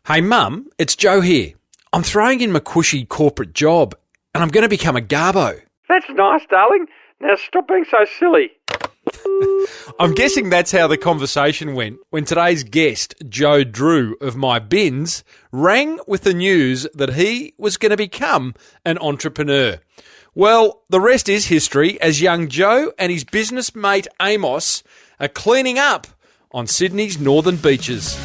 Hey Mum, it's Joe here. I'm throwing in my cushy corporate job and I'm going to become a garbo. That's nice, darling. Now stop being so silly. I'm guessing that's how the conversation went when today's guest, Joe Drew of myBins, rang with the news that he was going to become an entrepreneur. Well, the rest is history as young Joe and his business mate Amos are cleaning up on Sydney's northern beaches.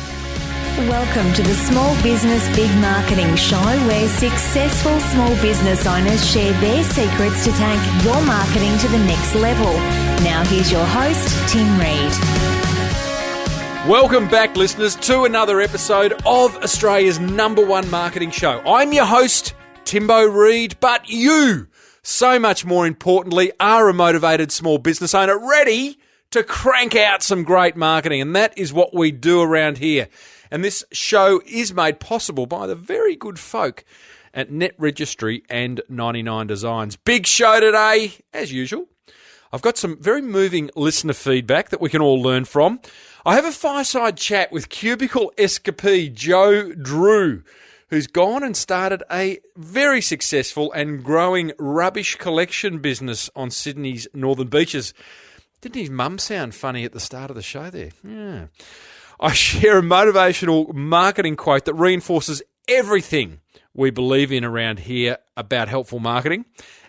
Welcome to the Small Business Big Marketing Show, where successful small business owners share their secrets to take your marketing to the next level. Now here's your host, Tim Reid. Welcome back, listeners, to another episode of Australia's #1 marketing show. I'm your host, Timbo Reid, but you, so much more importantly, are a motivated small business owner ready to crank out some great marketing, and that is what we do around here. And this show is made possible by the very good folk at Net Registry and 99 Designs. Big show today, as usual. I've got some very moving listener feedback that we can all learn from. I have a fireside chat with cubicle escapee Joe Drew, who's gone and started a very successful and growing rubbish collection business on Sydney's northern beaches. Didn't his mum sound funny at the start of the show there? Yeah. I share a motivational marketing quote that reinforces everything we believe in around here about helpful marketing.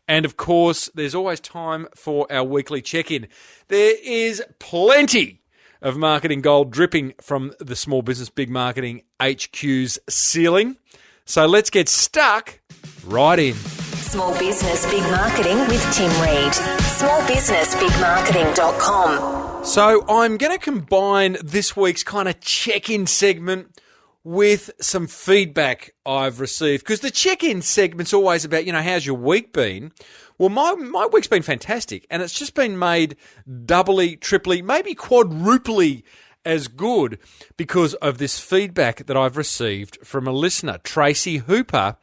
And of course, there's always time for our weekly check-in. There is plenty of marketing gold dripping from the Small Business Big Marketing HQ's ceiling. So let's get stuck right in. Small Business Big Marketing with Tim Reid. smallbusinessbigmarketing.com. So I'm going to combine this week's kind of check-in segment with some feedback I've received, because the check-in segment's always about, how's your week been? Well, my week's been fantastic, and it's just been made doubly, triply, maybe quadruply as good because of this feedback that I've received from a listener, Tracy Hooper,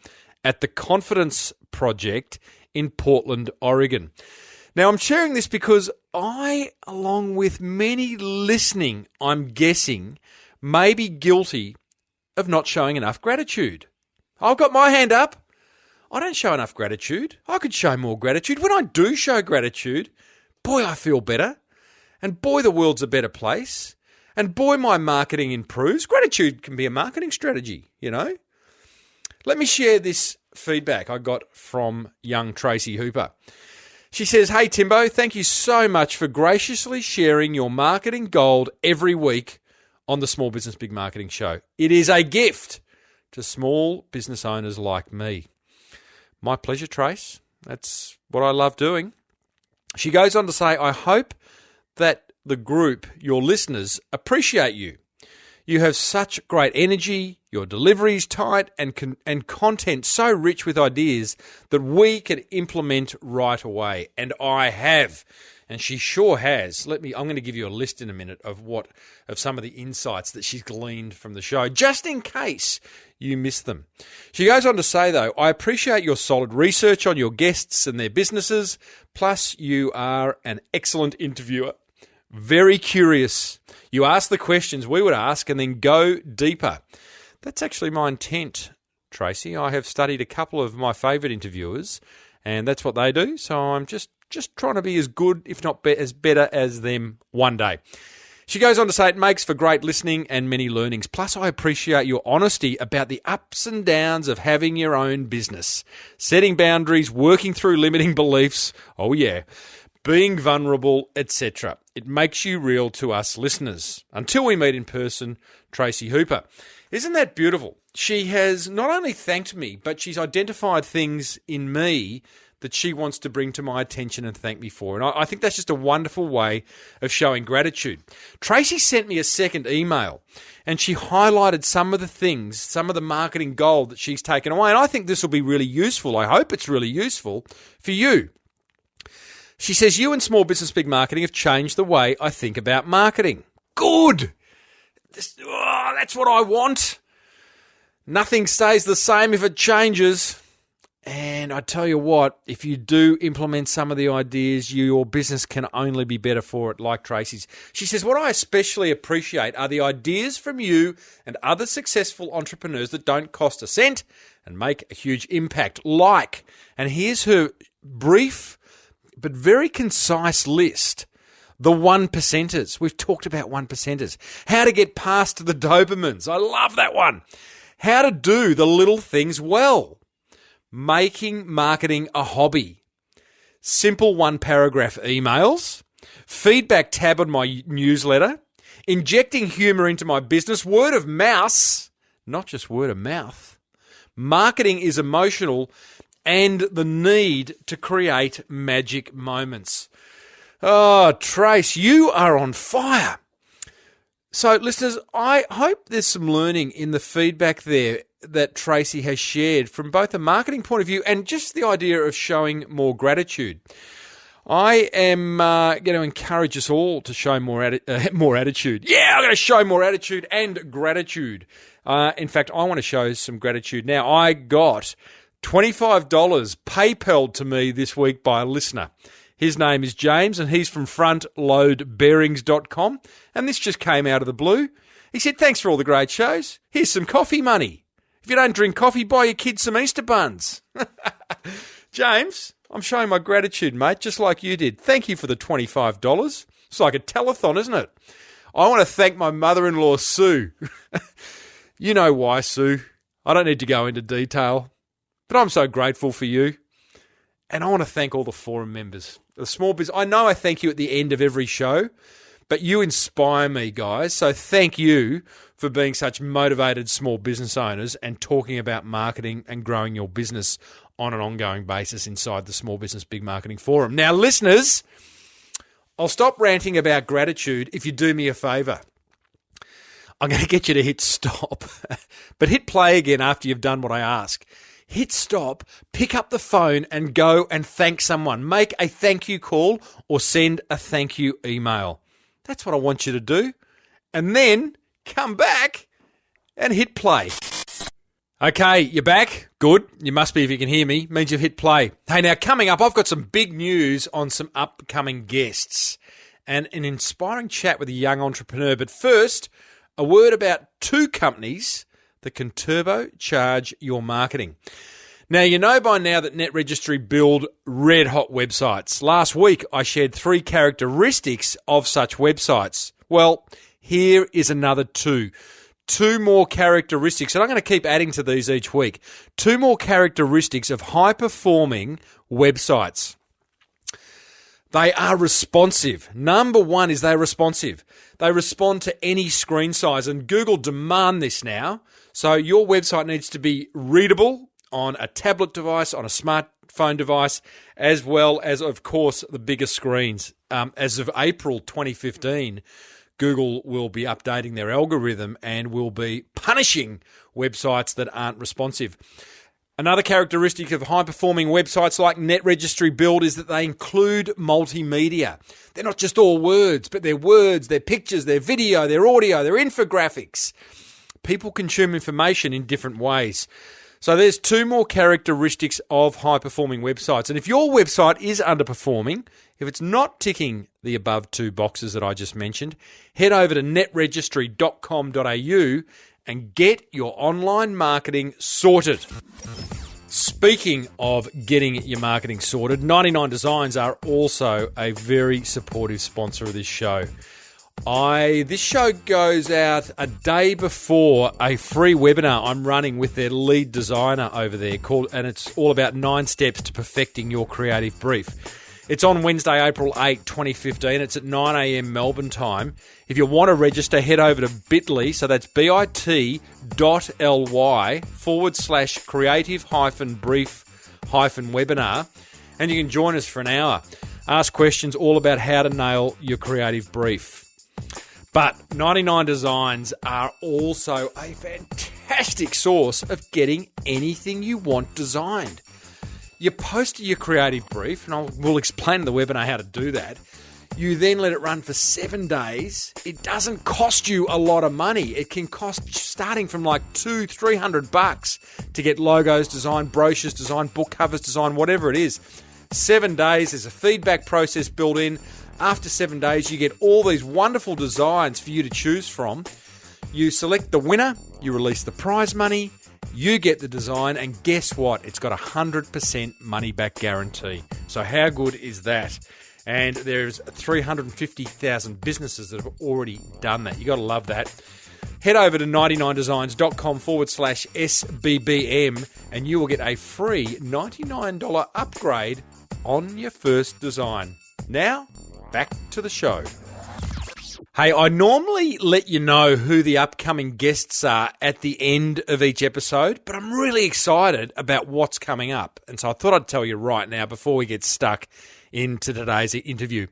at the Confidence Project in Portland, Oregon. Now, I'm sharing this because I, along with many listening, I'm guessing, may be guilty of not showing enough gratitude. I've got my hand up. I don't show enough gratitude. I could show more gratitude. When I do show gratitude, boy, I feel better. And boy, the world's a better place. And boy, my marketing improves. Gratitude can be a marketing strategy, Let me share this feedback I got from young Tracy Hooper. She says, "Hey Timbo, thank you so much for graciously sharing your marketing gold every week on the Small Business Big Marketing Show. It is a gift to small business owners like me." My pleasure, Trace. That's what I love doing. She goes on to say, "I hope that the group, your listeners, appreciate you. You have such great energy, your delivery's tight, and content so rich with ideas that we can implement right away." And I have. And she sure has. I'm going to give you a list in a minute of some of the insights that she's gleaned from the show, just in case you missed them. She goes on to say, though, "I appreciate your solid research on your guests and their businesses. Plus, you are an excellent interviewer. Very curious. You ask the questions we would ask and then go deeper." That's actually my intent, Tracy. I have studied a couple of my favourite interviewers, and that's what they do. So I'm just trying to be as good, if not as better as them one day. She goes on to say, "It makes for great listening and many learnings. Plus, I appreciate your honesty about the ups and downs of having your own business, setting boundaries, working through limiting beliefs. Oh yeah. Being vulnerable, etc. It makes you real to us listeners. Until we meet in person, Tracy Hooper." Isn't that beautiful? She has not only thanked me, but she's identified things in me that she wants to bring to my attention and thank me for. And I think that's just a wonderful way of showing gratitude. Tracy sent me a second email, and she highlighted some of the things, some of the marketing gold that she's taken away. And I think this will be really useful. I hope it's really useful for you. She says, "You and Small Business Big Marketing have changed the way I think about marketing." Good. That's what I want. Nothing stays the same if it changes. And I tell you what, if you do implement some of the ideas, your business can only be better for it, like Tracy's. She says, what I especially appreciate are the ideas from you and other successful entrepreneurs that don't cost a cent and make a huge impact. And here's her brief but very concise list. The 1%ers. We've talked about 1%ers. How to get past the dopamines. I love that one. How to do the little things well. Making marketing a hobby. Simple one-paragraph emails. Feedback tab on my newsletter. Injecting humour into my business. Word of mouth. Not just word of mouth. Marketing is emotional, and the need to create magic moments. Oh, Trace, you are on fire. So, listeners, I hope there's some learning in the feedback there that Tracy has shared from both a marketing point of view and just the idea of showing more gratitude. I am going to encourage us all to show more attitude. Yeah, I'm going to show more attitude and gratitude. In fact, I want to show some gratitude now. I got $25 PayPal'd to me this week by a listener. His name is James, and he's from frontloadbearings.com, and this just came out of the blue. He said, thanks for all the great shows. Here's some coffee money. If you don't drink coffee, buy your kids some Easter buns. James, I'm showing my gratitude, mate, just like you did. Thank you for the $25. It's like a telethon, isn't it? I want to thank my mother-in-law, Sue. You know why, Sue. I don't need to go into detail, but I'm so grateful for you. And I want to thank all the forum members, the small business. I know I thank you at the end of every show, but you inspire me, guys. So thank you for being such motivated small business owners and talking about marketing and growing your business on an ongoing basis inside the Small Business Big Marketing Forum. Now, listeners, I'll stop ranting about gratitude if you do me a favour. I'm going to get you to hit stop, but hit play again after you've done what I ask. Hit stop, pick up the phone and go and thank someone. Make a thank you call or send a thank you email. That's what I want you to do. And then come back and hit play. Okay, you're back. Good. You must be if you can hear me. Means you've hit play. Hey, now coming up, I've got some big news on some upcoming guests and an inspiring chat with a young entrepreneur. But first, a word about two companies that can turbocharge your marketing. Now, you know by now that Net Registry build red-hot websites. Last week, I shared 3 characteristics of such websites. Well, here is another 2. 2 more characteristics, and I'm going to keep adding to these each week. 2 more characteristics of high-performing websites. They are responsive. Number 1 is they're responsive. They respond to any screen size, and Google demand this now. So your website needs to be readable on a tablet device, on a smartphone device, as well as, of course, the bigger screens. As of April 2015, Google will be updating their algorithm and will be punishing websites that aren't responsive. Another characteristic of high-performing websites like Net Registry Build is that they include multimedia. They're not just all words, but they're words, they're pictures, they're video, they're audio, they're infographics. People consume information in different ways. So there's 2 more characteristics of high-performing websites. And if your website is underperforming, if it's not ticking the above 2 boxes that I just mentioned, head over to netregistry.com.au and get your online marketing sorted. Speaking of getting your marketing sorted, 99 Designs are also a very supportive sponsor of this show. This show goes out a day before a free webinar I'm running with their lead designer over there and it's all about 9 steps to perfecting your creative brief. It's on Wednesday, April 8, 2015. It's at 9 a.m. Melbourne time. If you want to register, head over to bit.ly, so that's bit.ly/creative-brief-webinar, and you can join us for an hour. Ask questions all about how to nail your creative brief. But 99 Designs are also a fantastic source of getting anything you want designed. You post your creative brief, and we'll explain in the webinar how to do that. You then let it run for 7 days. It doesn't cost you a lot of money. It can cost starting from like $200-300 to get logos designed, brochures designed, book covers designed, whatever it is. 7 days, there's a feedback process built in. After 7 days, you get all these wonderful designs for you to choose from. You select the winner, you release the prize money, you get the design, and guess what? It's got a 100% money-back guarantee. So how good is that? And there's 350,000 businesses that have already done that. You got to love that. Head over to 99designs.com/SBBM and you will get a free $99 upgrade on your first design. Now, back to the show. Hey, I normally let you know who the upcoming guests are at the end of each episode, but I'm really excited about what's coming up. And so I thought I'd tell you right now before we get stuck into today's interview.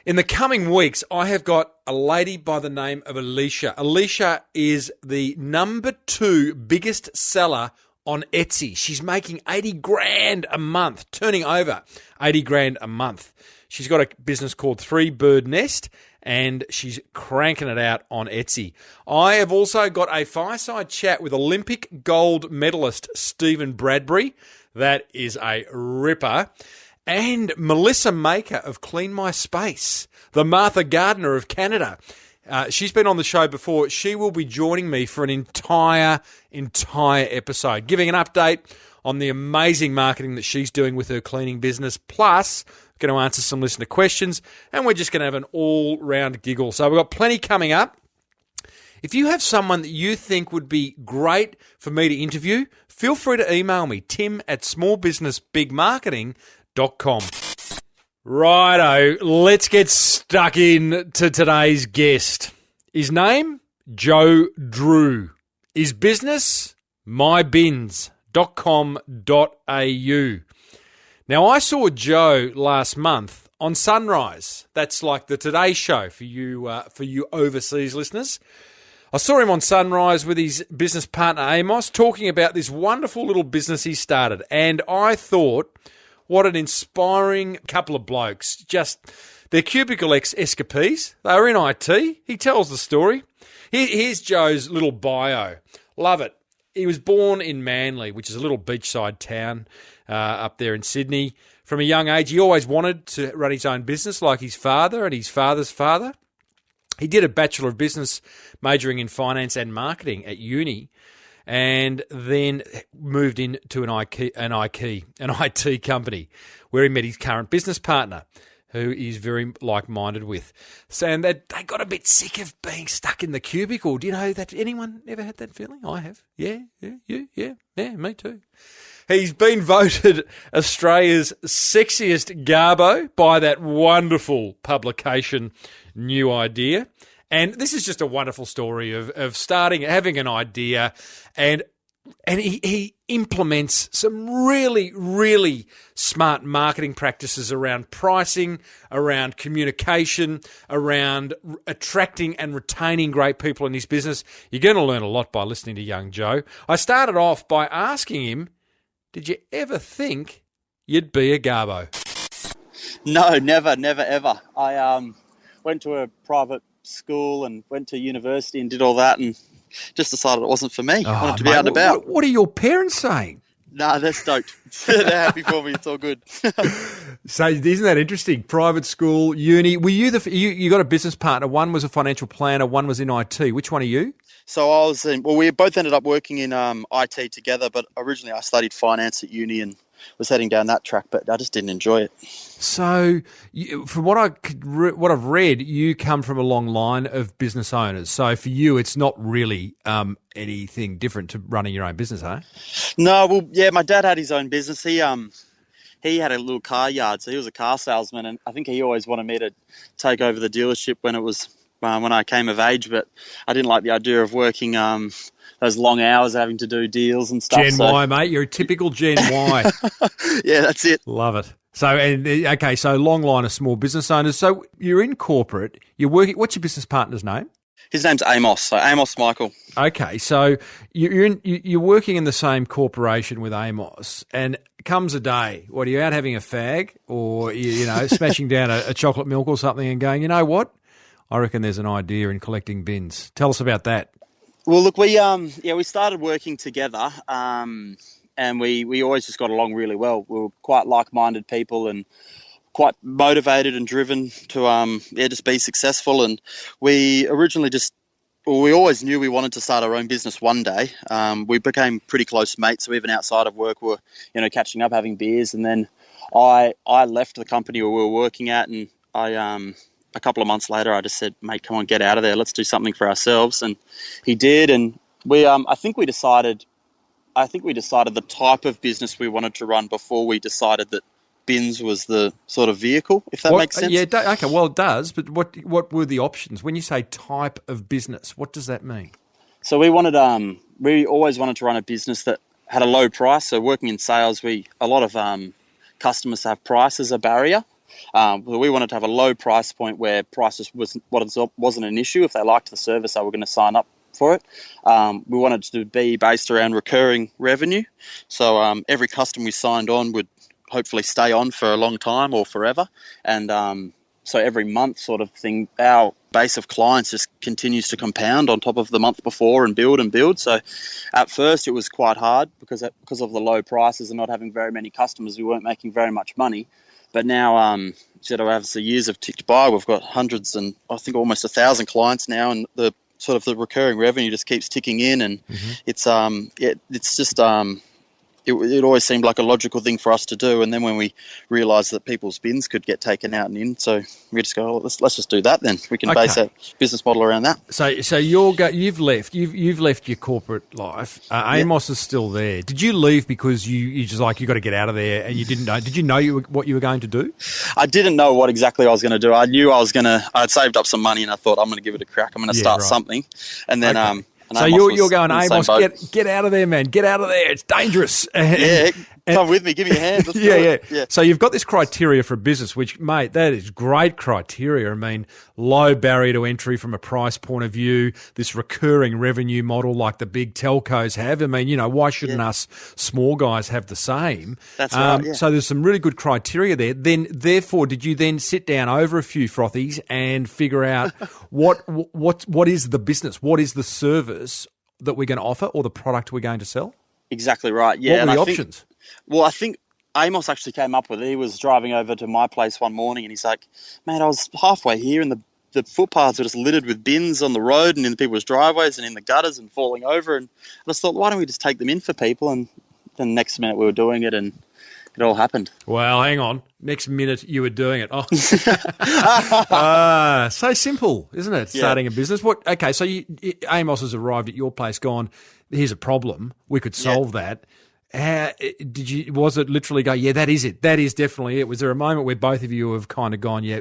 In the coming weeks, I have got a lady by the name of Alicia. Alicia is the number 2 biggest seller on Etsy. She's making 80 grand a month, turning over 80 grand a month. She's got a business called 3 Bird Nest, and she's cranking it out on Etsy. I have also got a fireside chat with Olympic gold medalist Stephen Bradbury. That is a ripper. And Melissa Maker of Clean My Space, the Martha Gardner of Canada. She's been on the show before. She will be joining me for an entire episode, giving an update on the amazing marketing that she's doing with her cleaning business. Plus, going to answer some listener questions, and we're just going to have an all-round giggle. So we've got plenty coming up. If you have someone that you think would be great for me to interview, feel free to email me, tim@smallbusinessbigmarketing.com. Righto, let's get stuck in to today's guest. His name, Joe Drew. His business, myBins.com.au. Now, I saw Joe last month on Sunrise. That's like the Today Show for you overseas listeners. I saw him on Sunrise with his business partner Amos talking about this wonderful little business he started. And I thought, what an inspiring couple of blokes. Just, they're cubicle escapees. They were in IT. He tells the story. Here's Joe's little bio. Love it. He was born in Manly, which is a little beachside town up there in Sydney. From a young age, he always wanted to run his own business like his father and his father's father. He did a Bachelor of Business majoring in finance and marketing at uni, and then moved into an IT company where he met his current business partner, who he's very like-minded with. So, and they got a bit sick of being stuck in the cubicle. Do you know that? Anyone ever had that feeling? I have. Yeah, me too. He's been voted Australia's sexiest garbo by that wonderful publication, New Idea. And this is just a wonderful story of starting, having an idea, and he implements some really, really smart marketing practices around pricing, around communication, around attracting and retaining great people in his business. You're going to learn a lot by listening to young Joe. I started off by asking him, did you ever think you'd be a garbo? No, never, ever. I went to a private school and went to university and did all that and just decided it wasn't for me. I wanted to be out and about. What are your parents saying? Nah, they're stoked. They're happy for me. It's all good. So isn't that interesting? Private school, uni. Were you you got a business partner? One was a financial planner. One was in IT. Which one are you? So I was we both ended up working in IT together, but originally I studied finance at uni and was heading down that track, but I just didn't enjoy it. So, from what I've read, you come from a long line of business owners. So for you, it's not really anything different to running your own business, huh? No, well, yeah, my dad had his own business. He had a little car yard, so he was a car salesman, and I think he always wanted me to take over the dealership when I came of age, but I didn't like the idea of working those long hours having to do deals and stuff. Gen Y, mate. You're a typical Gen Y. Yeah, that's it. Love it. So, so long line of small business owners. So you're in corporate. You're working. What's your business partner's name? His name's Amos. So Amos Michael. Okay, so you're working in the same corporation with Amos, and comes a day, what, are you out having a fag or, smashing down a chocolate milk or something and going, you know what? I reckon there's an idea in collecting bins. Tell us about that. Well, look, we started working together, and we always just got along really well. We were quite like-minded people and quite motivated and driven to just be successful. And we originally we always knew we wanted to start our own business one day. We became pretty close mates, so even outside of work, we're catching up, having beers. And then I left the company we were working at, and a couple of months later, I just said, mate, come on, get out of there. Let's do something for ourselves. And he did. And I think we decided the type of business we wanted to run before we decided that bins was the sort of vehicle, if that makes sense. Yeah, okay, well, it does. But what were the options? When you say type of business, what does that mean? So we always wanted to run a business that had a low price. So working in sales, a lot of customers have price as a barrier. We wanted to have a low price point where prices wasn't an issue. If they liked the service, they were going to sign up for it. We wanted to be based around recurring revenue. So every customer we signed on would hopefully stay on for a long time or forever. And so every month sort of thing, our base of clients just continues to compound on top of the month before and build and build. So at first it was quite hard because of the low prices and not having very many customers. We weren't making very much money. But now, as the years have ticked by, we've got hundreds and I think almost 1,000 clients now, and the recurring revenue just keeps ticking in, and it always seemed like a logical thing for us to do. And then when we realised that people's bins could get taken out and in, so we just go, let's just do that then. We can base our business model around that. So you've left your corporate life. Amos is still there. Did you leave because you just like, you got to get out of there and you didn't know? Did you know what you were going to do? I didn't know what exactly I was going to do. I knew I'd saved up some money and I thought, I'm going to give it a crack. I'm going to start something. And then, and so you're going, Amos, get out of there, man. Get out of there. It's dangerous. Come with me. Give me a hand. Let's do it. Yeah. So you've got this criteria for a business, which, mate, that is great criteria. I mean, low barrier to entry from a price point of view, this recurring revenue model like the big telcos have. I mean, why shouldn't us small guys have the same? That's right, yeah. So there's some really good criteria there. Then, therefore, did you then sit down over a few frothies and figure out what is the business? What is the service that we're going to offer or the product we're going to sell? Exactly right, yeah. What were the options? I think Amos actually came up with it. He was driving over to my place one morning and he's like, mate, I was halfway here and the footpaths were just littered with bins on the road and in the people's driveways and in the gutters and falling over. And I just thought, why don't we just take them in for people? And then next minute we were doing it and it all happened. Well, hang on. Next minute you were doing it. Oh, so simple, isn't it? Starting a business. Okay, so Amos has arrived at your place, gone, here's a problem. We could solve that. Was it literally go, yeah, that is it. That is definitely it. Was there a moment where both of you have kind of gone, yeah,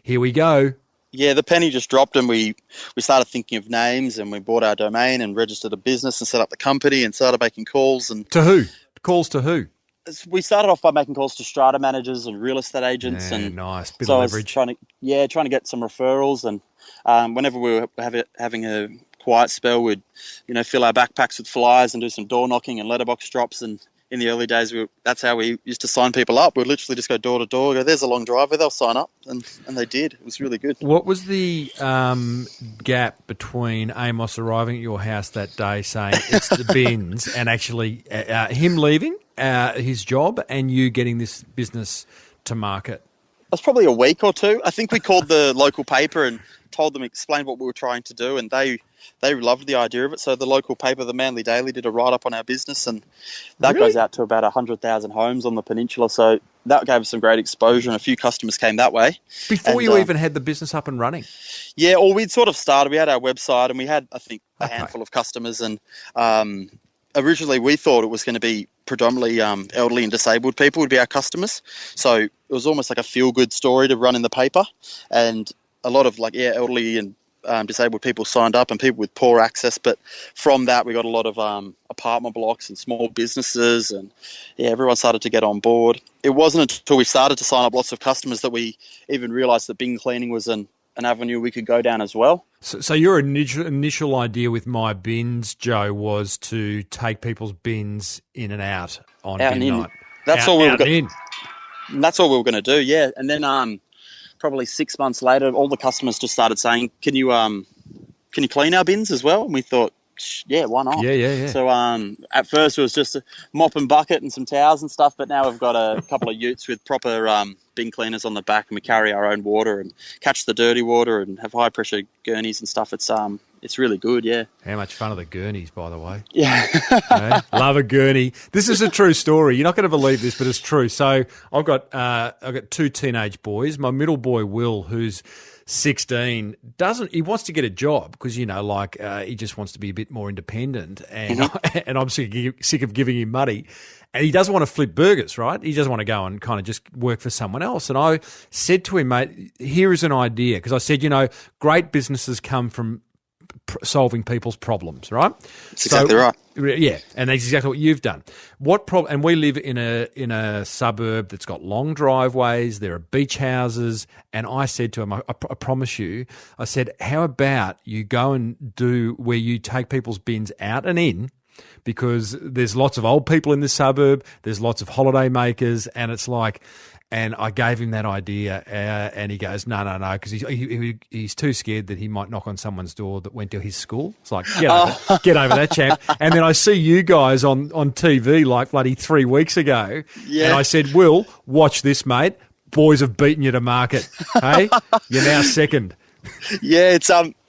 here we go? Yeah, the penny just dropped and we started thinking of names and we bought our domain and registered a business and set up the company and started making calls. And to who? Calls to who? We started off by making calls to strata managers and real estate agents. Yeah, and nice. Bit so of leverage. I was trying to get some referrals. And whenever we were having a quiet spell, we'd, fill our backpacks with flyers and do some door knocking and letterbox drops. And in the early days, that's how we used to sign people up. We'd literally just go door to door, go, there's a long driveway, they'll sign up. And they did. It was really good. What was the gap between Amos arriving at your house that day saying it's the bins and actually him leaving his job and you getting this business to market? It was probably a week or two. I think we called the local paper and told them, explained what we were trying to do, and they loved the idea of it. So the local paper, the Manly Daily, did a write-up on our business, and that goes out to about 100,000 homes on the peninsula. So that gave us some great exposure, and a few customers came that way. Before you even had the business up and running? Yeah, or we'd sort of started. We had our website, and we had, I think, a handful of customers, and originally we thought it was going to be predominantly elderly and disabled people would be our customers. So it was almost like a feel-good story to run in the paper, and a lot of elderly and disabled people signed up and people with poor access. But from that, we got a lot of apartment blocks and small businesses, and everyone started to get on board. It wasn't until we started to sign up lots of customers that we even realised that bin cleaning was an avenue we could go down as well. So your initial idea with myBins, Joe, was to take people's bins in and out on bin night. That's out, all we were out and in. That's all we were going to do, yeah. And then probably 6 months later, all the customers just started saying, "Can you clean our bins as well?" And we thought, yeah, why not? Yeah. So at first it was just a mop and bucket and some towels and stuff, but now we've got a couple of utes with proper bin cleaners on the back, and we carry our own water and catch the dirty water and have high pressure gurneys and stuff. It's really good, yeah. How much fun are the gurneys, by the way? Yeah. Love a gurney. This is a true story. You're not going to believe this, but it's true. So I've got 2 teenage boys. My middle boy, Will, who's 16, he wants to get a job because, he just wants to be a bit more independent, and and I'm sick of giving him money. And he doesn't want to flip burgers, right? He doesn't want to go and kind of just work for someone else. And I said to him, mate, here is an idea. Because I said, great businesses come from solving people's problems, right? That's exactly right. Yeah, and that's exactly what you've done. And we live in a suburb that's got long driveways. There are beach houses, and I said to him, I promise you, I said, how about you go and do where you take people's bins out and in, because there's lots of old people in this suburb. There's lots of holiday makers, and it's like. And I gave him that idea, and he goes, no, because he's too scared that he might knock on someone's door that went to his school. It's like, get over that, champ. And then I see you guys on TV like bloody 3 weeks ago, and I said, Will, watch this, mate. Boys have beaten you to market. Hey, you're now second. Yeah,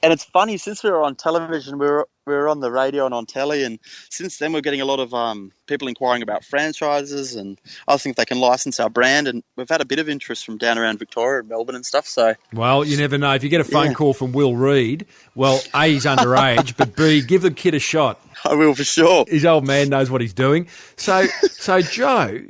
and it's funny, since we were on television, we were on the radio and on telly, and since then we're getting a lot of people inquiring about franchises and asking if they can license our brand, and we've had a bit of interest from down around Victoria and Melbourne and stuff. So, well, you never know. If you get a phone call from Will Reid, well, A, he's underage, but B, give the kid a shot. I will, for sure. His old man knows what he's doing. So Joe,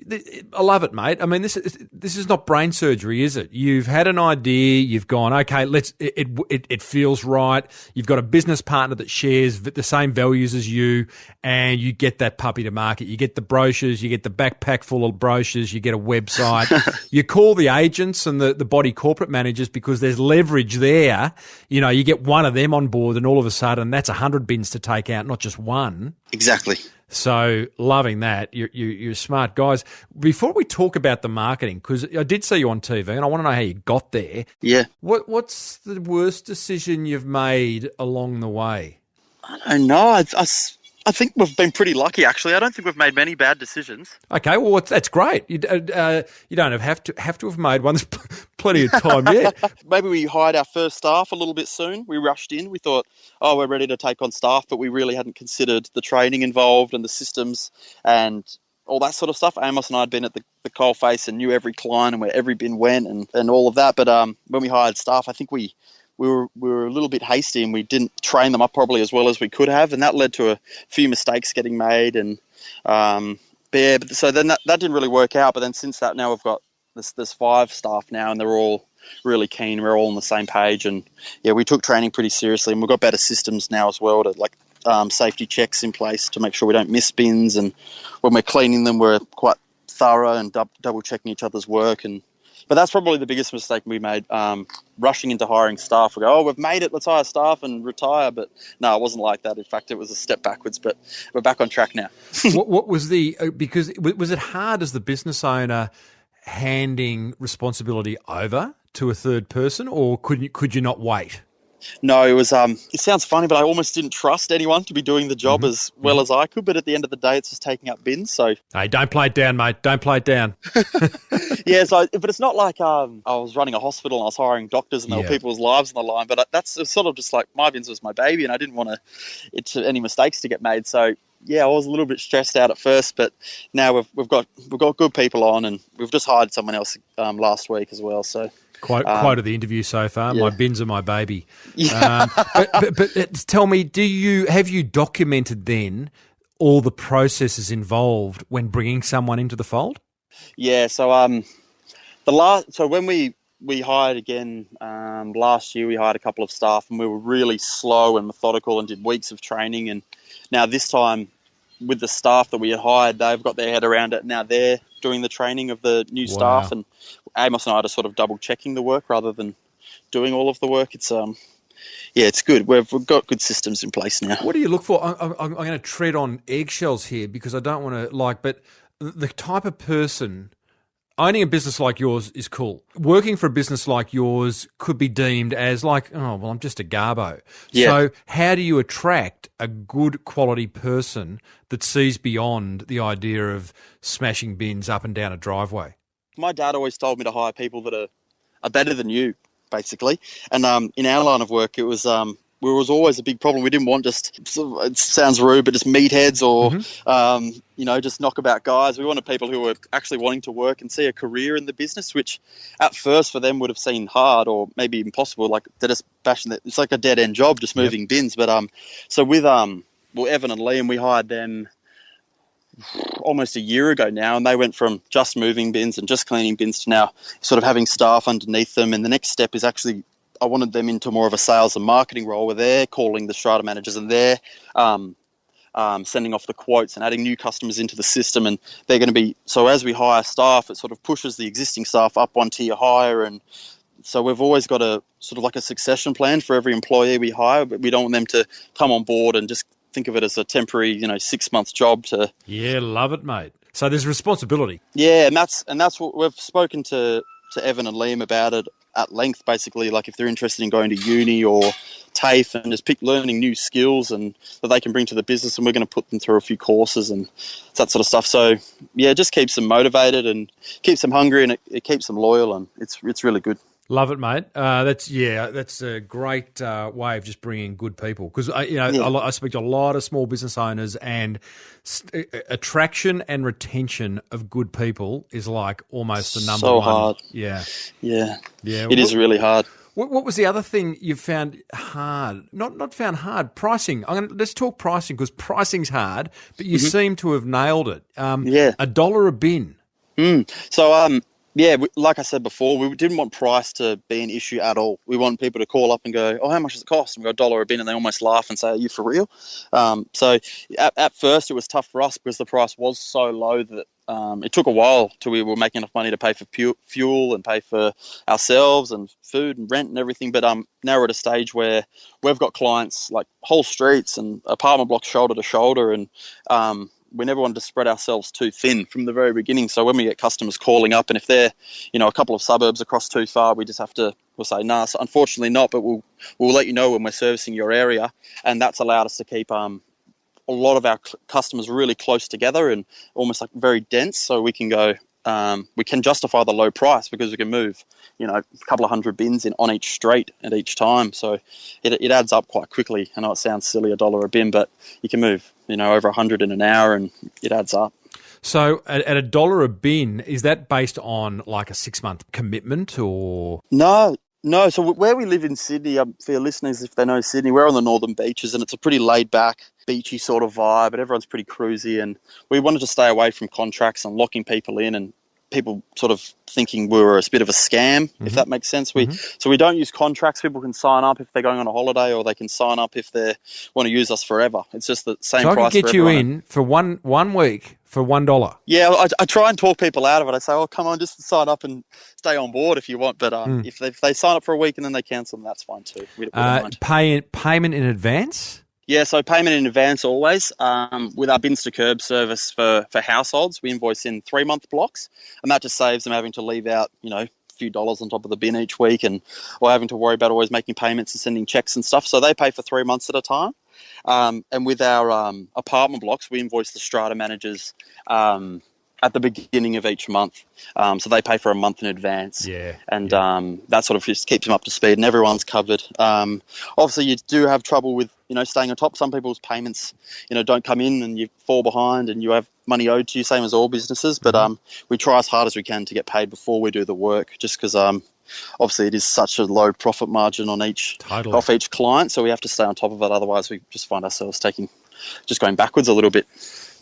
I love it, mate. I mean, this is not brain surgery, is it? You've had an idea. You've gone, okay, it feels right. You've got a business partner that shares the same values as you, and you get that puppy to market. You get the brochures. You get the backpack full of brochures. You get a website. You call the agents and the body corporate managers because there's leverage there. You get one of them on board, and all of a sudden that's 100 bins to take out, not just one. Exactly. So loving that. You're smart guys. Before we talk about the marketing, because I did see you on TV and I want to know how you got there. Yeah. What's the worst decision you've made along the way? I don't know. I think we've been pretty lucky, actually. I don't think we've made many bad decisions. Okay, well, that's great. You don't have to have made one. There's plenty of time yet. Maybe we hired our first staff a little bit soon. We rushed in. We thought, we're ready to take on staff, but we really hadn't considered the training involved and the systems and all that sort of stuff. Amos and I had been at the coalface and knew every client and where every bin went and all of that. But when we hired staff, I think we were a little bit hasty and we didn't train them up probably as well as we could have, and that led to a few mistakes getting made. And so then that didn't really work out. But then since that, now we've got there's 5 staff now, and they're all really keen. We're all on the same page, and we took training pretty seriously, and we've got better systems now as well to safety checks in place to make sure we don't miss bins, and when we're cleaning them, we're quite thorough and double checking each other's work. But that's probably the biggest mistake we made, rushing into hiring staff. We go, we've made it, let's hire staff and retire. But no, it wasn't like that. In fact, it was a step backwards, but we're back on track now. What was because was it hard as the business owner handing responsibility over to a third person, or could you not wait? No, it was. It sounds funny, but I almost didn't trust anyone to be doing the job as well as I could. But at the end of the day, it's just taking up bins. So hey, don't play it down, mate. Don't play it down. Yeah. But it's not like I was running a hospital and I was hiring doctors and there were people's lives on the line. But that's sort of just like myBins was my baby, and I didn't want any mistakes to get made. So I was a little bit stressed out at first, but now we've got good people on, and we've just hired someone else last week as well. So. Quote of the interview so far. My bins are my baby. Yeah. But tell me, have you documented then all the processes involved when bringing someone into the fold? Yeah. So when we hired again last year, we hired a couple of staff, and we were really slow and methodical and did weeks of training. And now this time, with the staff that we had hired, they've got their head around it. Now they're doing the training of the new staff, and Amos and I are sort of double checking the work rather than doing all of the work. It's it's good. We've got good systems in place now. What do you look for? I'm going to tread on eggshells here because I don't want to but the type of person. Owning a business like yours is cool. Working for a business like yours could be deemed as like, oh, well, I'm just a garbo. Yeah. So how do you attract a good quality person that sees beyond the idea of smashing bins up and down a driveway? My dad always told me to hire people that are better than you, basically. And in our line of work, it was always a big problem. We didn't want just, it sounds rude, but just meatheads or, just knockabout guys. We wanted people who were actually wanting to work and see a career in the business, which at first for them would have seemed hard or maybe impossible. Like they're just bashing it. It's like a dead end job, just moving bins. But so with Evan and Liam, we hired them almost a year ago now, and they went from just moving bins and just cleaning bins to now sort of having staff underneath them. And the next step is actually, I wanted them into more of a sales and marketing role where they're calling the strata managers and they're sending off the quotes and adding new customers into the system. And they're going to be, so as we hire staff, it sort of pushes the existing staff up one tier higher. And so we've always got a sort of like a succession plan for every employee we hire, but we don't want them to come on board and just think of it as a temporary, 6-month job to. Yeah, love it, mate. So there's responsibility. Yeah, and that's what we've spoken to Evan and Liam about it at length, basically, like if they're interested in going to uni or TAFE and just learning new skills and that they can bring to the business, and we're going to put them through a few courses and that sort of stuff. So yeah, it just keeps them motivated and keeps them hungry, and it keeps them loyal, and it's really good. Love it, mate. That's a great way of just bringing good people, because I speak to a lot of small business owners, and attraction and retention of good people is like almost the number so one. Hard. Yeah. It is really hard. What was the other thing you found hard? Not found hard. Pricing. Let's talk pricing, because pricing's hard, but you seem to have nailed it. $1 a bin. So like I said before, we didn't want price to be an issue at all. We want people to call up and go, oh, how much does it cost? And we go $1 a bin, and they almost laugh and say, are you for real? So at first it was tough for us because the price was so low that it took a while till we were making enough money to pay for fuel and pay for ourselves and food and rent and everything. But now we're at a stage where we've got clients like whole streets and apartment blocks shoulder to shoulder, and we never wanted to spread ourselves too thin from the very beginning. So when we get customers calling up, and if they're, a couple of suburbs across too far, we just we'll say, nah, so unfortunately not, but we'll let you know when we're servicing your area. And that's allowed us to keep a lot of our customers really close together and almost like very dense. So we can go, we can justify the low price because we can move, a couple of hundred bins on each street at each time. So it adds up quite quickly. I know it sounds silly, $1 a bin, but you can move, over 100 in an hour, and it adds up. So at $1 a bin, is that based on like a 6-month commitment or? No. So where we live in Sydney, for your listeners, if they know Sydney, we're on the northern beaches, and it's a pretty laid back, beachy sort of vibe, but everyone's pretty cruisy, and we wanted to stay away from contracts and locking people in and people sort of thinking we were a bit of a scam, if that makes sense. So we don't use contracts. People can sign up if they're going on a holiday, or they can sign up if they want to use us forever. It's just the same price. So I can get you in for one week for $1. Yeah, I try and talk people out of it. I say, oh, come on, just sign up and stay on board if you want. But if they sign up for a week and then they cancel, then that's fine too. We don't mind. Payment in advance? Yeah, so payment in advance always. With our bins to curb service for households, we invoice in 3-month blocks, and that just saves them having to leave out, a few dollars on top of the bin each week, or having to worry about always making payments and sending checks and stuff. So they pay for 3 months at a time. And with our apartment blocks, we invoice the strata managers at the beginning of each month. So they pay for a month in advance. Yeah. And that sort of just keeps them up to speed, and everyone's covered. Obviously, you do have trouble with, staying on top. Some people's payments, don't come in and you fall behind and you have money owed to you, same as all businesses. But we try as hard as we can to get paid before we do the work, just because obviously it is such a low profit margin on off each client. So we have to stay on top of it. Otherwise, we just find ourselves just going backwards a little bit.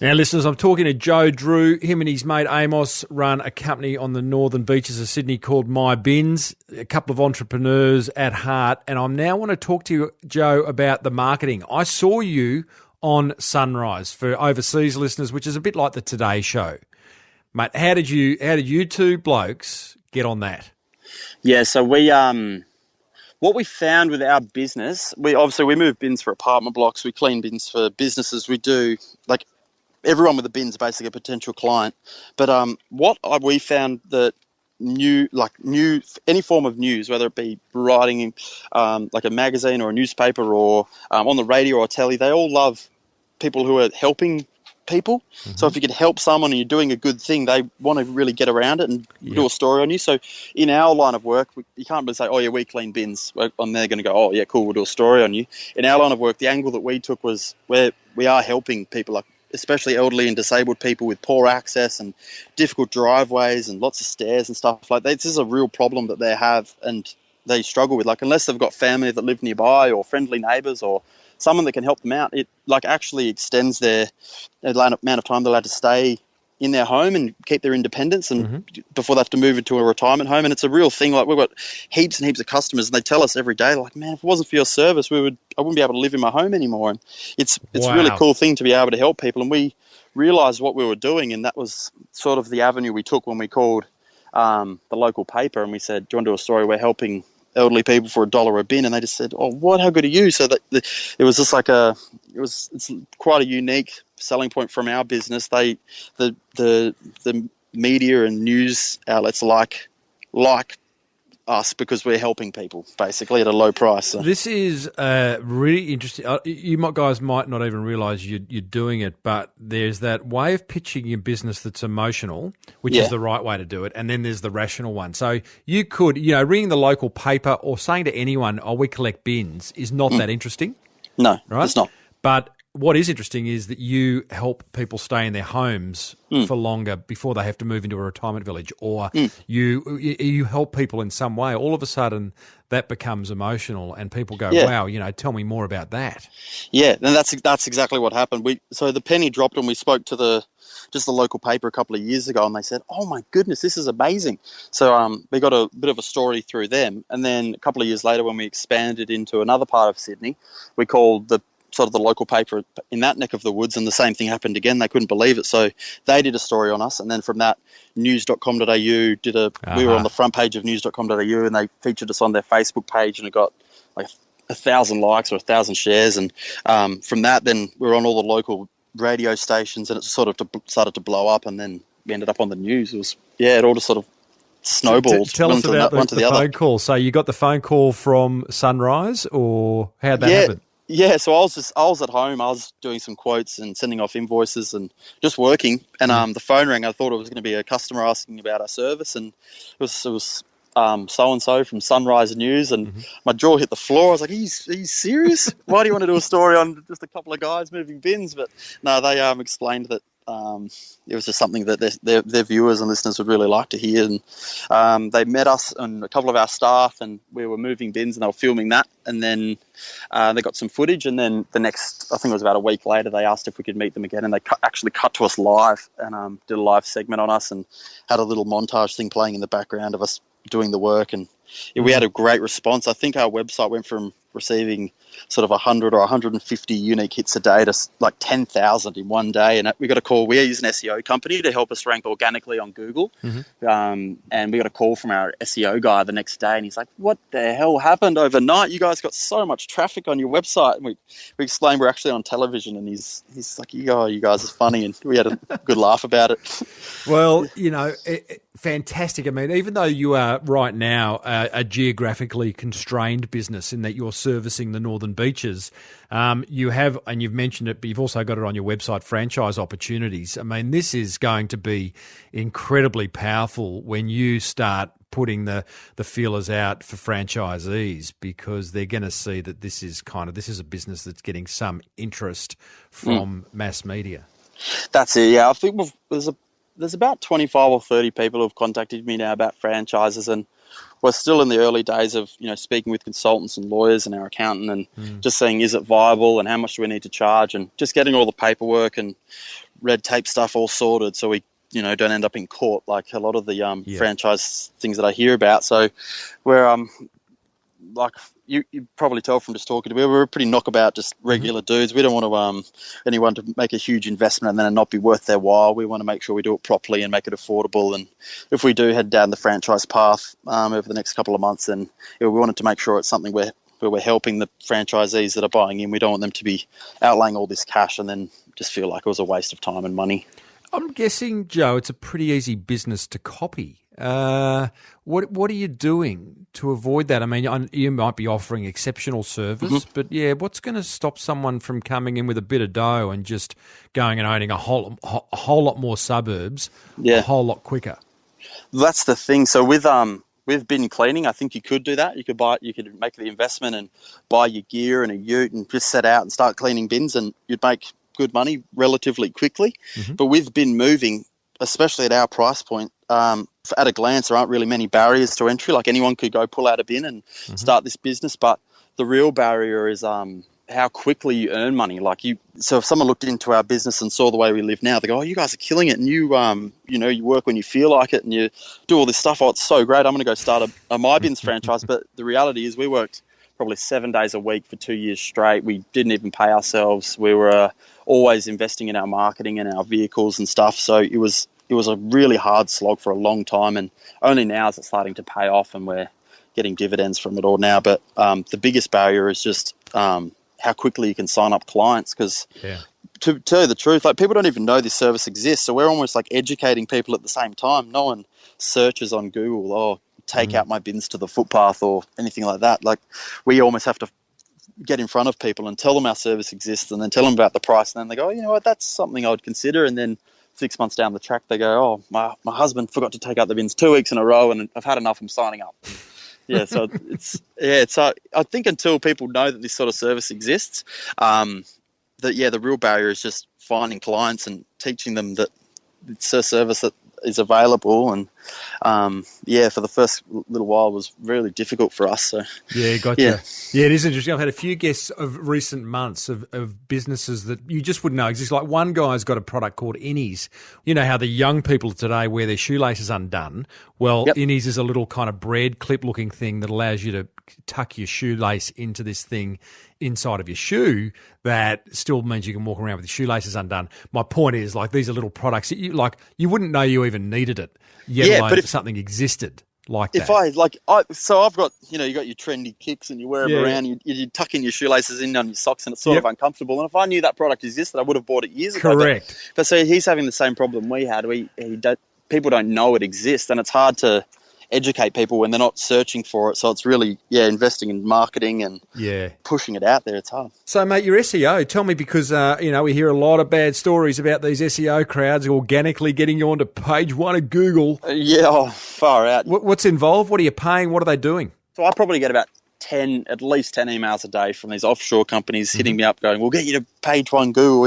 Now, listeners, I'm talking to Joe Drew. Him and his mate Amos run a company on the northern beaches of Sydney called myBins, a couple of entrepreneurs at heart. And I now want to talk to you, Joe, about the marketing. I saw you on Sunrise for overseas listeners, which is a bit like the Today Show. Mate, how did you two blokes get on that? Yeah, so what we found with our business, we move bins for apartment blocks, we clean bins for businesses, we do everyone with a bin's basically a potential client. But we found that new any form of news, whether it be writing like a magazine or a newspaper or on the radio or telly, they all love people who are helping people. Mm-hmm. So if you can help someone and you're doing a good thing, they want to really get around it and do a story on you. So in our line of work, you can't really say, oh yeah, we clean bins, and they're going to go, oh yeah, cool, we'll do a story on you. In our line of work, the angle that we took was where we are helping people, like especially elderly and disabled people with poor access and difficult driveways and lots of stairs and stuff like that. This is a real problem that they have and they struggle with. Like, unless they've got family that live nearby or friendly neighbours or someone that can help them out, it like actually extends their amount of time they're allowed to stay in their home and keep their independence and before they have to move into a retirement home. And it's a real thing. Like, we've got heaps and heaps of customers and they tell us every day, like, man, if it wasn't for your service, I wouldn't be able to live in my home anymore. And it's a really cool thing to be able to help people. And we realised what we were doing, and that was sort of the avenue we took when we called the local paper and we said, do you want to do a story? We're helping elderly people for $1 a bin. And they just said, oh, what, how good are you? So that it was just like it's quite a unique selling point from our business. The media and news outlets like us because we're helping people basically at a low price. So. This is really interesting. You guys might not even realise you're doing it, but there's that way of pitching your business that's emotional, which is the right way to do it, and then there's the rational one. So you could, ringing the local paper or saying to anyone, oh, we collect bins, is not that interesting. No, right? It's not. But what is interesting is that you help people stay in their homes for longer before they have to move into a retirement village, or you help people in some way. All of a sudden, that becomes emotional, and people go, "Wow, tell me more about that." Yeah, and that's exactly what happened. So the penny dropped, and we spoke to the local paper a couple of years ago, and they said, "Oh my goodness, this is amazing." So we got a bit of a story through them, and then a couple of years later, when we expanded into another part of Sydney, we called the local paper in that neck of the woods, and the same thing happened again. They couldn't believe it. So they did a story on us. And then from that, news.com.au we were on the front page of news.com.au, and they featured us on their Facebook page, and it got like 1,000 likes or 1,000 shares. And from that, then we were on all the local radio stations, and it sort of started to blow up, and then we ended up on the news. It all just sort of snowballed. Tell us about the phone call. So you got the phone call from Sunrise, or how'd that happen? Yeah, so I was at home. I was doing some quotes and sending off invoices and just working. And the phone rang. I thought it was going to be a customer asking about our service, and it was so and so from Sunrise News. And my jaw hit the floor. I was like, "Are you serious? Why do you want to do a story on just a couple of guys moving bins?" But no, they explained that it was just something that their viewers and listeners would really like to hear. And they met us and a couple of our staff, and we were moving bins, and they were filming that. And then they got some footage, and then the next, I think it was about a week later, they asked if we could meet them again, and they actually cut to us live and did a live segment on us and had a little montage thing playing in the background of us doing the work. And we had a great response. I think our website went from receiving sort of 100 or 150 unique hits a day to like 10,000 in one day. And we got a call. We use an SEO company to help us rank organically on Google. And we got a call from our SEO guy the next day, and he's like, "What the hell happened overnight? You guys got so much traffic on your website." And we explained we're actually on television, and he's like, you guys are funny. And we had a good laugh about it. Well, fantastic. I mean, even though you are right now a geographically constrained business in that you're servicing the northern beaches, you have, and you've mentioned it, but you've also got it on your website, franchise opportunities. I mean, this is going to be incredibly powerful when you start putting the feelers out for franchisees, because they're going to see that this is a business that's getting some interest from mass media. That's it. Yeah, I think there's about 25 or 30 people who have contacted me now about franchises, and we're still in the early days of speaking with consultants and lawyers and our accountant, and just saying, is it viable and how much do we need to charge, and just getting all the paperwork and red tape stuff all sorted, so we don't end up in court like a lot of the franchise things that I hear about. So we're like you probably tell from just talking to me, we're pretty knockabout, just regular dudes. We don't want anyone to make a huge investment and then it not be worth their while. We want to make sure we do it properly and make it affordable. And if we do head down the franchise path over the next couple of months, then we wanted to make sure it's something we're where we're helping the franchisees that are buying in. We don't want them to be outlaying all this cash and then just feel like it was a waste of time and money. I'm guessing, Joe, it's a pretty easy business to copy. What are you doing to avoid that? I mean, you might be offering exceptional service, but yeah, what's going to stop someone from coming in with a bit of dough and just going and owning a whole lot more suburbs a whole lot quicker? That's the thing. So with bin cleaning, I think you could do that. You could make the investment and buy your gear and a ute and just set out and start cleaning bins, and you'd make good money relatively quickly. But with bin moving, especially at our price point, at a glance, there aren't really many barriers to entry. Like, anyone could go pull out a bin and start this business. But the real barrier is how quickly you earn money. So if someone looked into our business and saw the way we live now, they go, "Oh, you guys are killing it, and you you work when you feel like it, and you do all this stuff. Oh, it's so great. I'm going to go start a myBins franchise." But the reality is, we worked probably 7 days a week for 2 years straight. We didn't even pay ourselves. We were always investing in our marketing and our vehicles and stuff. So it was a really hard slog for a long time, and only now is it starting to pay off, and we're getting dividends from it all now. But the biggest barrier is just how quickly you can sign up clients, because to tell you the truth, like, people don't even know this service exists. So we're almost like educating people at the same time. No one searches on Google, "Oh, take out my bins to the footpath," or anything like that. Like, we almost have to get in front of people and tell them our service exists, and then tell them about the price, and then they go, "Oh, you know what, that's something I would consider." And then 6 months down the track, they go, "Oh, my husband forgot to take out the bins 2 weeks in a row, and I've had enough, I'm signing up." So I think until people know that this sort of service exists, the real barrier is just finding clients and teaching them that it's a service that is available. And for the first little while was really difficult for us. So gotcha. Yeah, it is interesting. I've had a few guests of recent months of businesses that you just wouldn't know exist. Like, one guy's got a product called Innies. You know how the young people today wear their shoelaces undone? Well, Innies is a little kind of bread clip looking thing that allows you to tuck your shoelace into this thing inside of your shoe that still means you can walk around with your shoelaces undone. My point is, like, these are little products that you wouldn't know you even needed it, yet alone if something existed like that. I've got, you got your trendy kicks and you wear them around, you tuck in your shoelaces in on your socks, and it's sort of uncomfortable. And if I knew that product existed, I would have bought it years ago. Correct. But so he's having the same problem we had. People don't know it exists, and it's hard to educate people when they're not searching for it. So it's really, investing in marketing and pushing it out there. It's hard. So, mate, your SEO, tell me, because, we hear a lot of bad stories about these SEO crowds organically getting you onto page one of Google. Far out. What's involved? What are you paying? What are they doing? So I probably get about at least 10 emails a day from these offshore companies hitting me up going, "We'll get you to page one Google,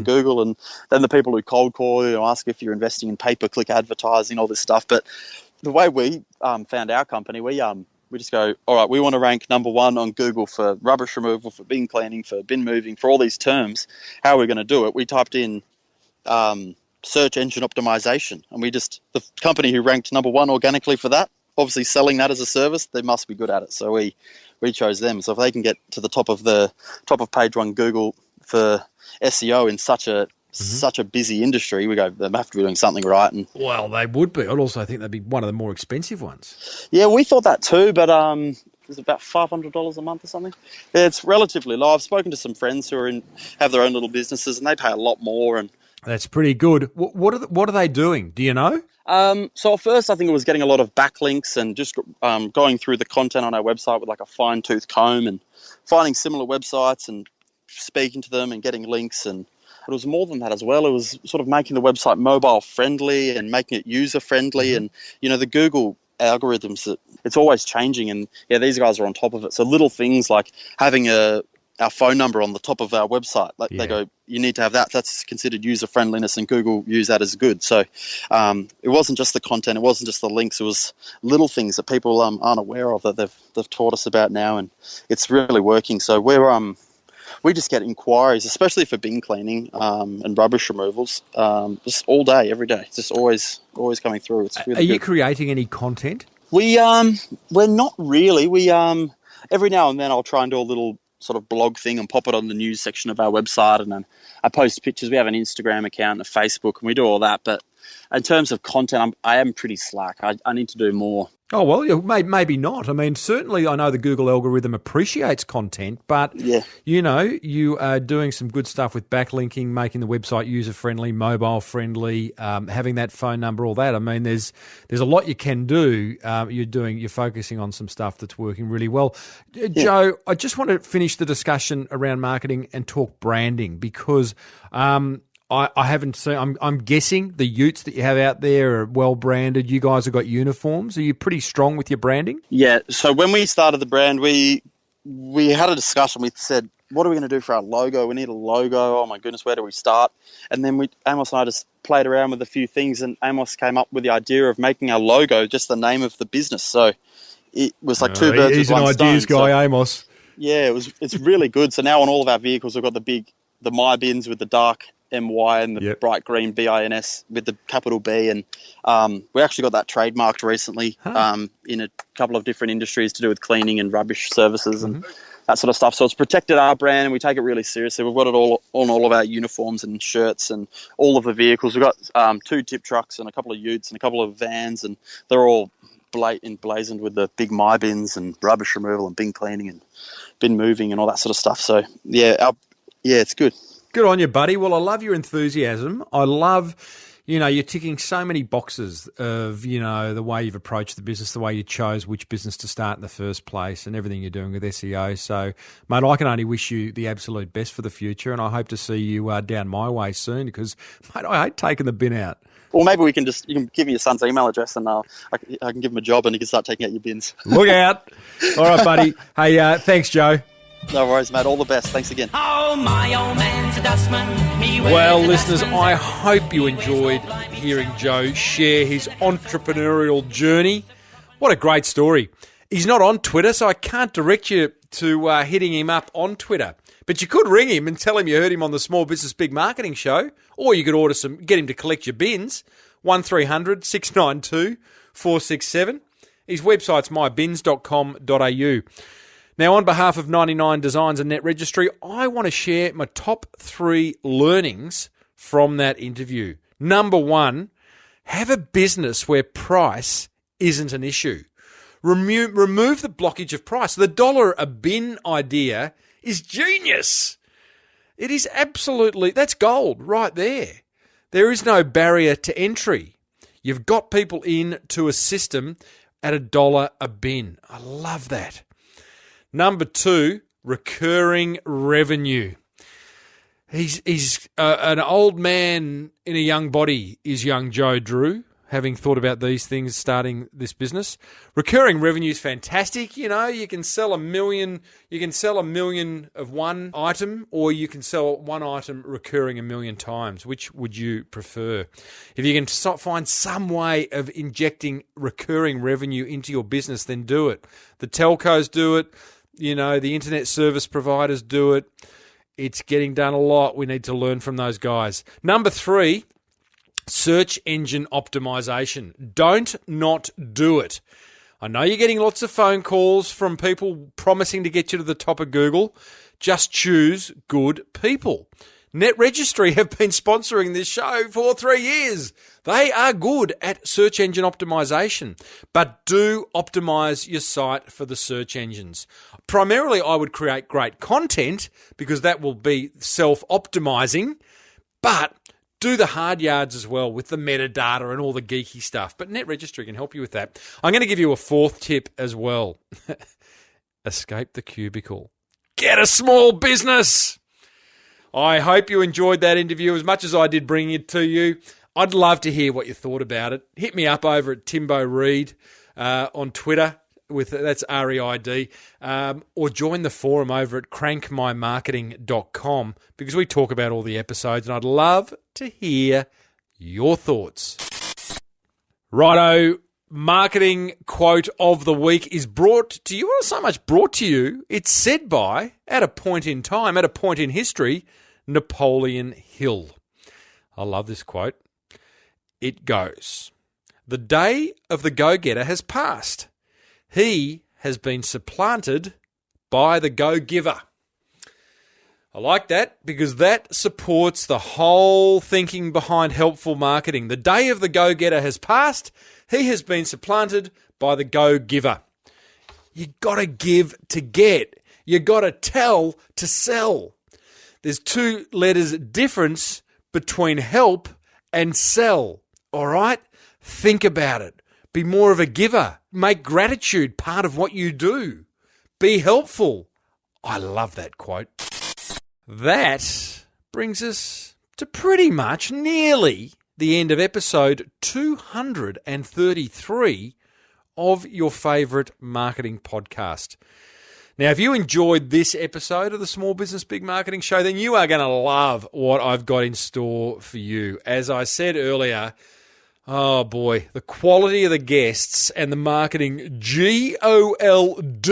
Google." And then the people who cold call you, ask if you're investing in pay-per-click advertising, all this stuff. But the way we found our company, we just go, all right, we want to rank number one on Google for rubbish removal, for bin cleaning, for bin moving, for all these terms. How are we going to do it? We typed in search engine optimization, and the company who ranked number one organically for that, obviously selling that as a service, they must be good at it. So we chose them. So if they can get to the top of page one Google for SEO in such a busy industry, we go, they have to be doing something right. And well, they would be. I'd also think they'd be one of the more expensive ones. Yeah, we thought that too, but it's about $500 a month or something. Yeah, it's relatively low. I've spoken to some friends who have their own little businesses, and they pay a lot more. And that's pretty good. What are they doing? Do you know? So at first, I think it was getting a lot of backlinks and just going through the content on our website with like a fine-tooth comb and finding similar websites and speaking to them and getting links. And it was more than that as well. It was sort of making the website mobile friendly and making it user friendly. And, the Google algorithms, it's always changing. And these guys are on top of it. So little things like having our phone number on the top of our website, they go, you need to have that. That's considered user friendliness, and Google use that as good. So it wasn't just the content, it wasn't just the links. It was little things that people aren't aware of that they've taught us about now, and it's really working. So we just get inquiries, especially for bin cleaning and rubbish removals, just all day, every day. It's just always coming through. It's really Are you good. creating any content? We're not really. We every now and then I'll try and do a little sort of blog thing and pop it on the news section of our website, and then I post pictures. We have an Instagram account, a Facebook, and we do all that. But in terms of content, I am pretty slack. I need to do more. Oh, well, maybe not. I mean, certainly I know the Google algorithm appreciates content, but, you are doing some good stuff with backlinking, making the website user-friendly, mobile-friendly, having that phone number, all that. I mean, there's a lot you can do. You're focusing on some stuff that's working really well. Joe, I just want to finish the discussion around marketing and talk branding because I haven't seen. I'm guessing the utes that you have out there are well branded. You guys have got uniforms. Are you pretty strong with your branding? Yeah. So when we started the brand, we had a discussion. We said, "What are we going to do for our logo? We need a logo. Oh my goodness, where do we start?" And then Amos and I just played around with a few things, and Amos came up with the idea of making our logo just the name of the business. So it was like two birds with one stone. He's an ideas guy, Amos. Yeah, it's really good. So now on all of our vehicles, we've got the myBins with the dark MY and the bright green BINS with the capital B, and we actually got that trademarked recently in a couple of different industries to do with cleaning and rubbish services and that sort of stuff. So it's protected our brand, and we take it really seriously. We've got it all on all of our uniforms and shirts and all of the vehicles. We've got 2 tip trucks and a couple of utes and a couple of vans, and they're all emblazoned with the big myBins and rubbish removal and bin cleaning and bin moving and all that sort of stuff. So it's good. Good on you, buddy. Well, I love your enthusiasm. I love, you're ticking so many boxes of, the way you've approached the business, the way you chose which business to start in the first place and everything you're doing with SEO. So, mate, I can only wish you the absolute best for the future, and I hope to see you down my way soon because, mate, I hate taking the bin out. Well, maybe you can give me your son's email address and I can give him a job and he can start taking out your bins. Look out. All right, buddy. Hey, thanks, Joe. No worries, mate. All the best. Thanks again. Oh, my old man's a dustman. Well, listeners, I hope you enjoyed hearing Joe share his entrepreneurial journey. What a great story. He's not on Twitter, so I can't direct you to hitting him up on Twitter. But you could ring him and tell him you heard him on the Small Business Big Marketing Show, or you could get him to collect your bins, 1300 692 467. His website's mybins.com.au. Now, on behalf of 99 Designs and Net Registry, I want to share my top 3 learnings from that interview. Number 1, have a business where price isn't an issue. Remove the blockage of price. The dollar a bin idea is genius. It is that's gold right there. There is no barrier to entry. You've got people into a system at $1 a bin. I love that. Number 2, recurring revenue. He's an old man in a young body is young Joe Drew, having thought about these things starting this business. Recurring revenue is fantastic. You can sell 1 million. You can sell 1 million of one item, or you can sell one item recurring 1 million times. Which would you prefer? If you can find some way of injecting recurring revenue into your business, then do it. The telcos do it. The internet service providers do it. It's getting done a lot. We need to learn from those guys. Number 3, search engine optimization. Don't not do it. I know you're getting lots of phone calls from people promising to get you to the top of Google. Just choose good people. Net Registry have been sponsoring this show for 3 years. They are good at search engine optimization, but do optimize your site for the search engines. Primarily, I would create great content because that will be self-optimizing, but do the hard yards as well with the metadata and all the geeky stuff. But Net Registry can help you with that. I'm going to give you a 4th tip as well. Escape the cubicle. Get a small business. I hope you enjoyed that interview as much as I did bring it to you. I'd love to hear what you thought about it. Hit me up over at Timbo Reid on Twitter. That's REID, or join the forum over at crankmymarketing.com because we talk about all the episodes and I'd love to hear your thoughts. Righto, marketing quote of the week is brought to you. Well, not so much brought to you. It's said by, at a point in time, at a point in history, Napoleon Hill. I love this quote. It goes, "The day of the go-getter has passed. He has been supplanted by the go-giver." I like that because that supports the whole thinking behind helpful marketing. The day of the go-getter has passed. He has been supplanted by the go-giver. You got to give to get. You got to tell to sell. There's 2 letters difference between help and sell. All right? Think about it. Be more of a giver. Make gratitude part of what you do. Be helpful. I love that quote. That brings us to pretty much nearly the end of episode 233 of your favourite marketing podcast. Now, if you enjoyed this episode of the Small Business Big Marketing Show, then you are going to love what I've got in store for you. As I said earlier, oh boy, the quality of the guests and the marketing GOLD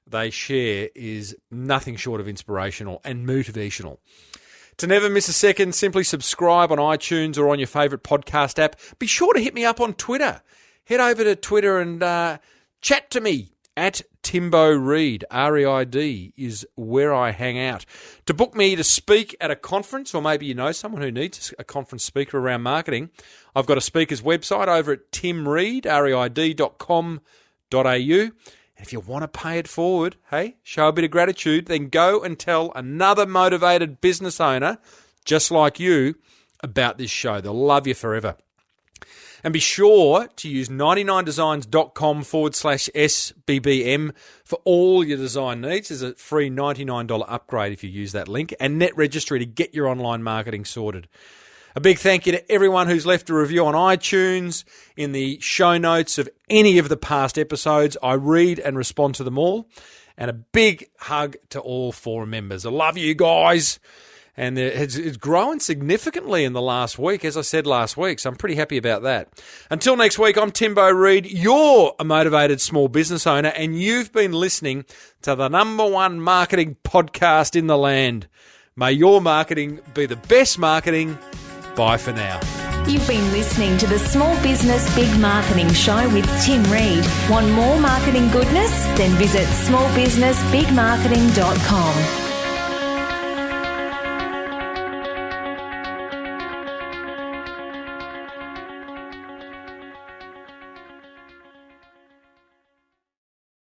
they share is nothing short of inspirational and motivational. To never miss a second, simply subscribe on iTunes or on your favourite podcast app. Be sure to hit me up on Twitter. Head over to Twitter and chat to me at Timbo Reid. REID is where I hang out. To book me to speak at a conference, or maybe you know someone who needs a conference speaker around marketing, I've got a speaker's website over at timreid.com.au. If you want to pay it forward, hey, show a bit of gratitude, then go and tell another motivated business owner just like you about this show. They'll love you forever. And be sure to use 99designs.com/SBBM for all your design needs. There's a free $99 upgrade if you use that link, and Net Registry to get your online marketing sorted. A big thank you to everyone who's left a review on iTunes, in the show notes of any of the past episodes. I read and respond to them all. And a big hug to all forum members. I love you guys. And it's grown significantly in the last week, as I said last week, so I'm pretty happy about that. Until next week, I'm Timbo Reid. You're a motivated small business owner, and you've been listening to the #1 marketing podcast in the land. May your marketing be the best marketing. Bye for now. You've been listening to the Small Business Big Marketing Show with Tim Reid. Want more marketing goodness? Then visit smallbusinessbigmarketing.com.